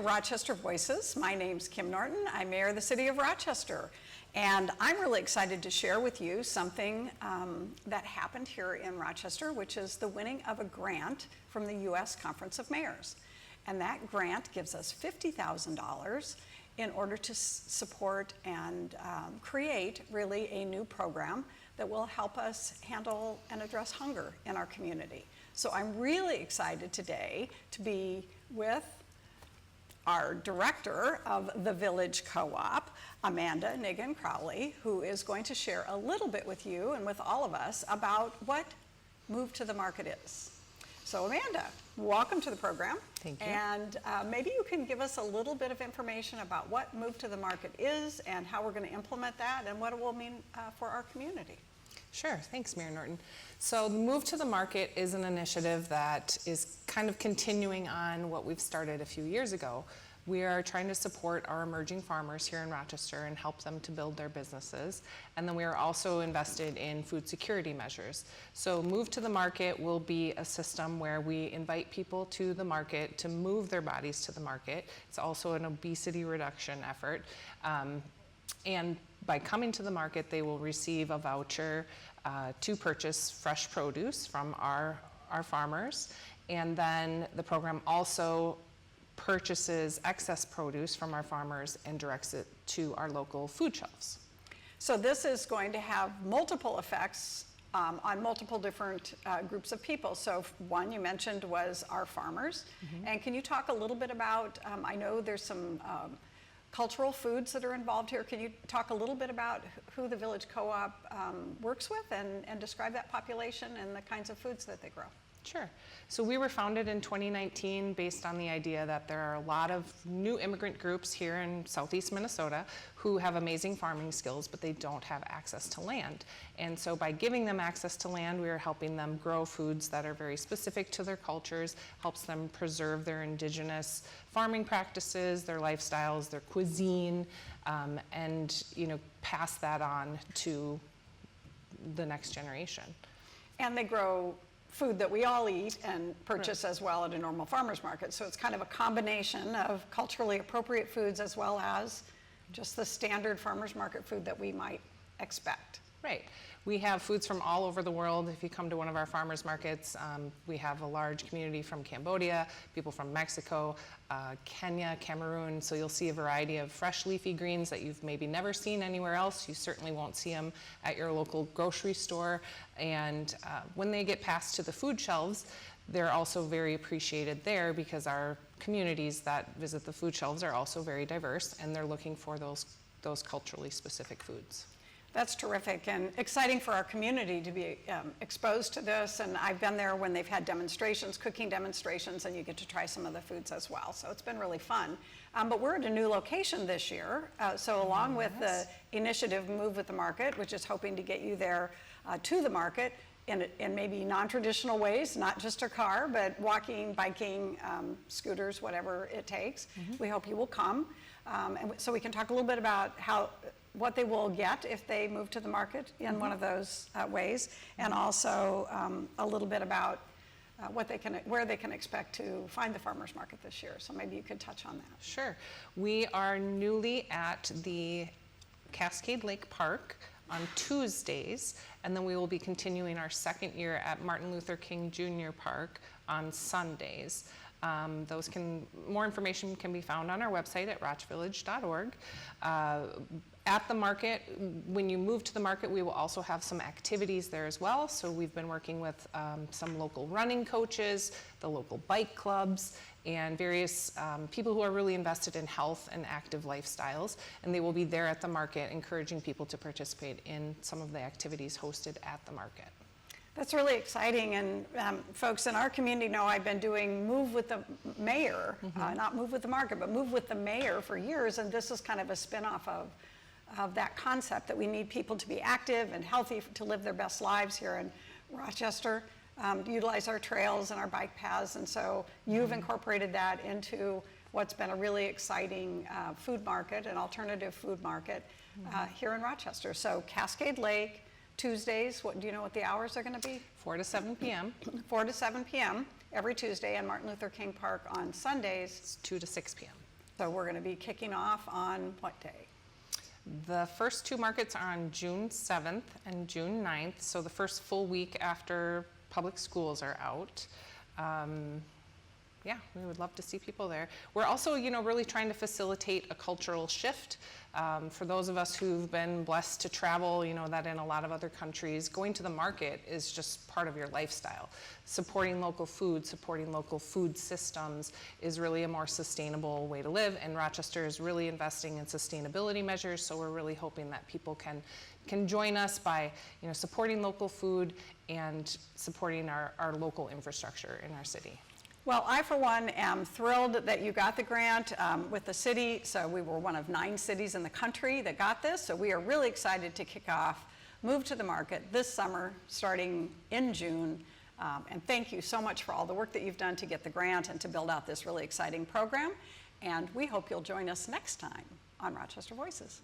to Rochester Voices. My name's Kim Norton. I'm Mayor of the City of Rochester. And I'm really excited to share with you something that happened here in Rochester, which is the winning of a grant from the U.S. Conference of Mayors. And that grant gives us $50,000 in order to support and create really a new program that will help us handle and address hunger in our community. So I'm really excited today to be with our director of the Village Co-op, Amanda Nigon-Crowley, who is going to share a little bit with you and with all of us about what Move to the Market is. So Amanda, welcome to the program. Thank you. And maybe you can give us a little bit of information about what Move to the Market is and how we're going to implement that and what it will mean for our community. Sure, thanks Mayor Norton. So the Move to the Market is an initiative that is kind of continuing on what we've started a few years ago. We are trying to support our emerging farmers here in Rochester and help them to build their businesses. And then we are also invested in food security measures. So Move to the Market will be a system where we invite people to the market to move their bodies to the market. It's also an obesity reduction effort. And by coming to the market, they will receive a voucher to purchase fresh produce from our farmers. And then the program also purchases excess produce from our farmers and directs it to our local food shelves. So this is going to have multiple effects on multiple different groups of people. So one you mentioned was our farmers. Mm-hmm. And can you talk a little bit about, I know there's some cultural foods that are involved here. Can you talk a little bit about who the Village Co-op works with and describe that population and the kinds of foods that they grow? Sure. So we were founded in 2019 based on the idea that there are a lot of new immigrant groups here in southeast Minnesota who have amazing farming skills, but they don't have access to land. And so by giving them access to land, we are helping them grow foods that are very specific to their cultures, helps them preserve their indigenous farming practices, their lifestyles, their cuisine, and pass that on to the next generation. And they grow food that we all eat and purchase as well at a normal farmer's market. So it's kind of a combination of culturally appropriate foods as well as just the standard farmer's market food that we might expect. Right. We have foods from all over the world. If you come to one of our farmers markets, we have a large community from Cambodia, people from Mexico, Kenya, Cameroon. So you'll see a variety of fresh leafy greens that you've maybe never seen anywhere else. You certainly won't see them at your local grocery store. And when they get passed to the food shelves, they're also very appreciated there because our communities that visit the food shelves are also very diverse and they're looking for those culturally specific foods. That's terrific and exciting for our community to be exposed to this. And I've been there when they've had demonstrations, cooking demonstrations, and you get to try some of the foods as well. So it's been really fun. But we're at a new location this year. So along with the initiative Move with the Market, which is hoping to get you there to the market in maybe non-traditional ways, not just a car, but walking, biking, scooters, whatever it takes. Mm-hmm. We hope you will come. And so we can talk a little bit about what they will get if they move to the market in one of those ways, and also a little bit about where they can expect to find the farmers market this year. So maybe you could touch on that. Sure. We are newly at the Cascade Lake Park on Tuesdays, and then we will be continuing our second year at Martin Luther King Jr. Park on Sundays. More information can be found on our website at rochvillage.org. At the market, when you move to the market, we will also have some activities there as well. So we've been working with some local running coaches, the local bike clubs, and various people who are really invested in health and active lifestyles. And they will be there at the market, encouraging people to participate in some of the activities hosted at the market. That's really exciting, and folks in our community know I've been doing Move with the Mayor, not Move with the Market, but Move with the Mayor for years, and this is kind of a spin-off of that concept that we need people to be active and healthy to live their best lives here in Rochester, utilize our trails and our bike paths, and so you've incorporated that into what's been a really exciting food market, an alternative food market here in Rochester. So Cascade Lake, Tuesdays, do you know what the hours are going to be? 4 to 7 p.m. 4 to 7 p.m. every Tuesday, and Martin Luther King Park on Sundays. It's 2 to 6 p.m. So we're going to be kicking off on what day? The first two markets are on June 7th and June 9th, so the first full week after public schools are out. Yeah, we would love to see people there. We're also, really trying to facilitate a cultural shift. For those of us who've been blessed to travel, that in a lot of other countries, going to the market is just part of your lifestyle. Supporting local food systems is really a more sustainable way to live, and Rochester is really investing in sustainability measures, so we're really hoping that people can join us by, supporting local food and supporting our local infrastructure in our city. Well, I, for one, am thrilled that you got the grant with the city. So we were one of 9 cities in the country that got this. So we are really excited to kick off Move to the Market this summer, starting in June. And thank you so much for all the work that you've done to get the grant and to build out this really exciting program. And we hope you'll join us next time on Rochester Voices.